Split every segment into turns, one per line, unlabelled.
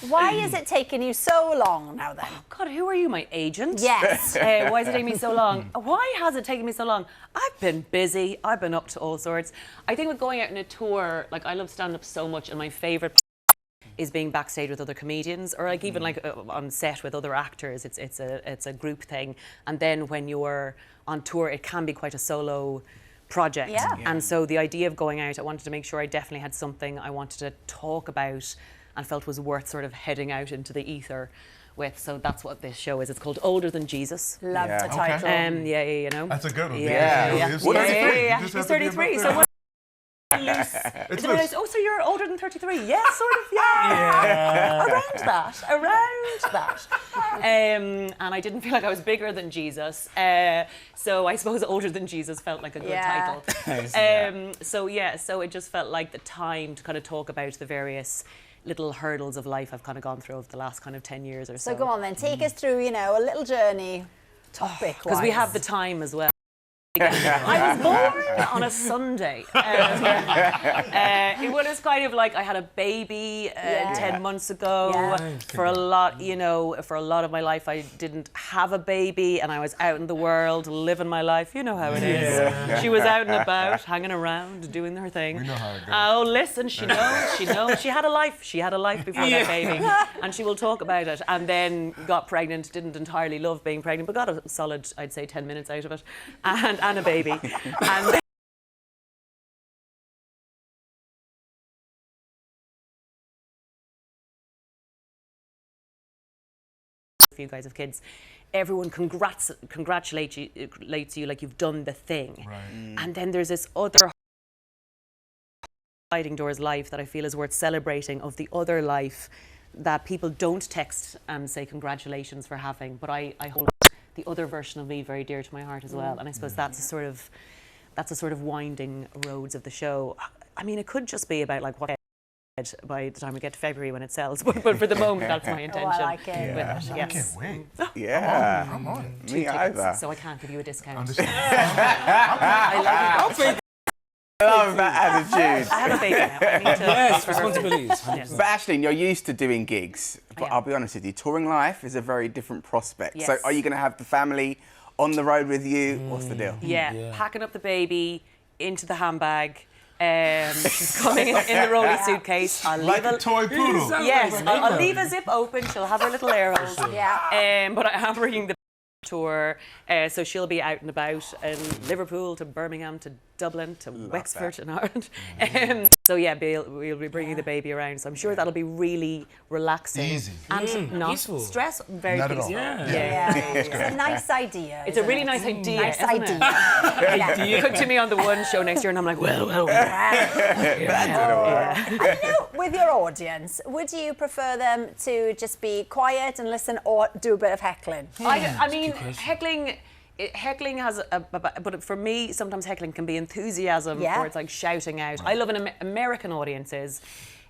Why is it taking you so long now then?
Oh, God, who are you, my agent?
Yes.
Why is it taking me so long? Why has it taken me so long? I've been busy. I've been up to all sorts. I think with going out on a tour, like I love stand-up so much, and my favourite is being backstage with other comedians, or like even like on set with other actors. It's a group thing, and then when you're on tour, it can be quite a solo project.
Yeah.
And so the idea of going out, I wanted to make sure I definitely had something I wanted to talk about and felt was worth sort of heading out into the ether with. So that's what this show is. It's called Older Than Jesus.
Love the title.
Yeah, you know.
That's a good one.
Yeah.
He's
Yeah,
33.
yeah.
You just
He's
have to be
33.
about
So what?
It's
Realised, oh, so you're older than 33? Yeah, sort of, yeah. Around that. And I didn't feel like I was bigger than Jesus. So I suppose Older Than Jesus felt like a good title. So it just felt like the time to kind of talk about the various little hurdles of life I've kind of gone through over the last kind of 10 years or so.
So go on then, take us through, you know, a little journey, topic-wise.
Because we have the time as well. I was born on a Sunday. It was kind of like I had a baby 10 months ago.
Yeah.
For a lot, you know, for a lot of my life, I didn't have a baby, and I was out in the world living my life. You know how it is. She was out and about, hanging around, doing her thing.
We know how it goes.
Oh, listen, she knows. She had a life. She had a life before that baby, and she will talk about it. And then got pregnant. Didn't entirely love being pregnant, but got a solid, I'd say, 10 minutes out of it, and a baby. And if you guys have kids, everyone congratulates you like you've done the thing.
Right.
And then there's this other sliding doors life that I feel is worth celebrating, of the other life that people don't text and say congratulations for having, but I hold the other version of me very dear to my heart as well. And I suppose that's a sort of winding roads of the show. I mean, it could just be about like what by the time we get to February when it sells, but for the moment that's my intention.
I like it.
With it.
I
Yes.
can't wait.
Yeah.
I'm on.
Me either.
So I can't give you a discount.
Understand?
I love it.
I love that attitude.
I have a baby now. I need to
Yes, responsibilities.
Yes.
But Aisling, you're used to doing gigs, but
am.
I'll be honest with you, touring life is a very different prospect.
Yes.
So are you going to have the family on the road with you? What's the deal?
Yeah, packing up the baby into the handbag. She's coming in the rolly suitcase. I'll
Like
leave
a toy poodle.
Yes, I'll leave a zip open. She'll have her little air holes.
Yeah.
But I am bringing the tour, so she'll be out and about in Liverpool to Birmingham to Dublin to Wexford in Ireland. So yeah, we'll be bringing the baby around. So I'm sure that'll be really relaxing.
Easy.
And not
peaceful.
stress. Very
Not at all.
peaceful.
Yeah. It's a nice idea.
It's a
isn't
really
it?
nice idea.
Nice
isn't
idea.
It?
Yeah.
You come to me on the one show next year, and I'm like, well.
And you know, with your audience, would you prefer them to just be quiet and listen, or do a bit of heckling?
I mean, heckling has but for me, sometimes heckling can be enthusiasm, where it's like shouting out. I love American audiences.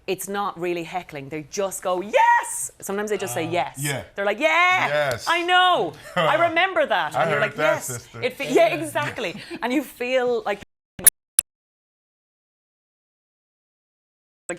It's not really heckling. They just go, yes! Sometimes they just say yes.
Yeah.
They're like, yeah,
Yes.
I know. I remember that.
I
And you're
heard
like,
that,
yes.
sister.
Yeah, exactly. And you feel like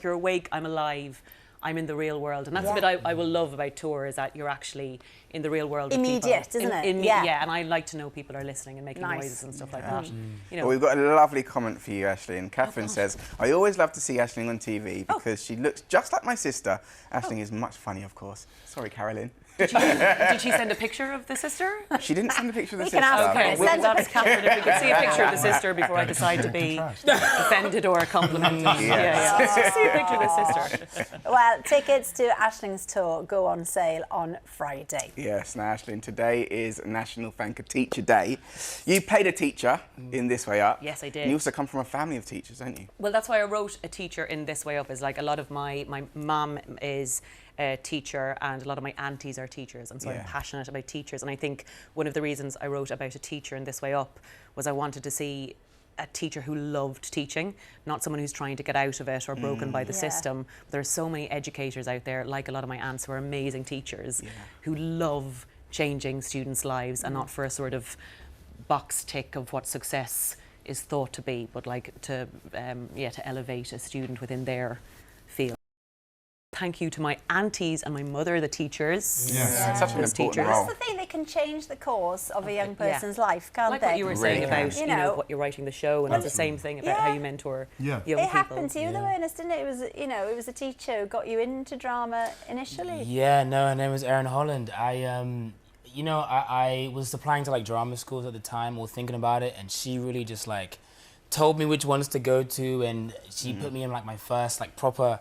you're awake, I'm alive, I'm in the real world. And that's the bit I will love about tour, is that you're actually in the real world.
Immediate,
with people.
isn't it?
Yeah, and I like to know people are listening and making noises and stuff like that. You know.
Well, we've got a lovely comment for you, Aisling. Catherine says, I always love to see Aisling on TV because she looks just like my sister. Aisling is much funny, of course. Sorry, Carolyn.
Did she send a picture of the sister?
She didn't send a picture of the
We
sister.
can ask her.
Okay, we'll ask Catherine if we could see a picture of the sister before I decide to be offended or complimented. Yeah. Let's just see a picture of the sister.
Well, tickets to Aisling's tour go on sale on Friday.
Yes, now Aisling, today is National Thank a Teacher Day. You played a teacher in This Way Up.
Yes, I did.
And you also come from a family of teachers, don't you?
Well, that's why I wrote a teacher in This Way Up. Is like a lot of my mum is a teacher and a lot of my aunties are teachers, and so I'm passionate about teachers. And I think one of the reasons I wrote about a teacher in This Way Up was I wanted to see a teacher who loved teaching, not someone who's trying to get out of it or broken by the system. There are so many educators out there, like a lot of my aunts, who are amazing teachers who love changing students' lives, and not for a sort of box tick of what success is thought to be, but like to elevate a student within their field. thank you to my aunties and my mother, the teachers.
It's such an
Those
important
teachers.
role.
That's the thing, they can change the course of a young
Yeah.
person's life, can't
Like
they?
what you were saying
Really
about,
can.
You know,
what you're writing the show, and it's the same thing about how you mentor young people.
It happened to you though, Ernest, didn't it? It was, it was a teacher who got you into drama initially.
Yeah, no, her name was Erin Holland. I was applying to like drama schools at the time, or thinking about it, and she really just like told me which ones to go to, and she put me in like my first like proper.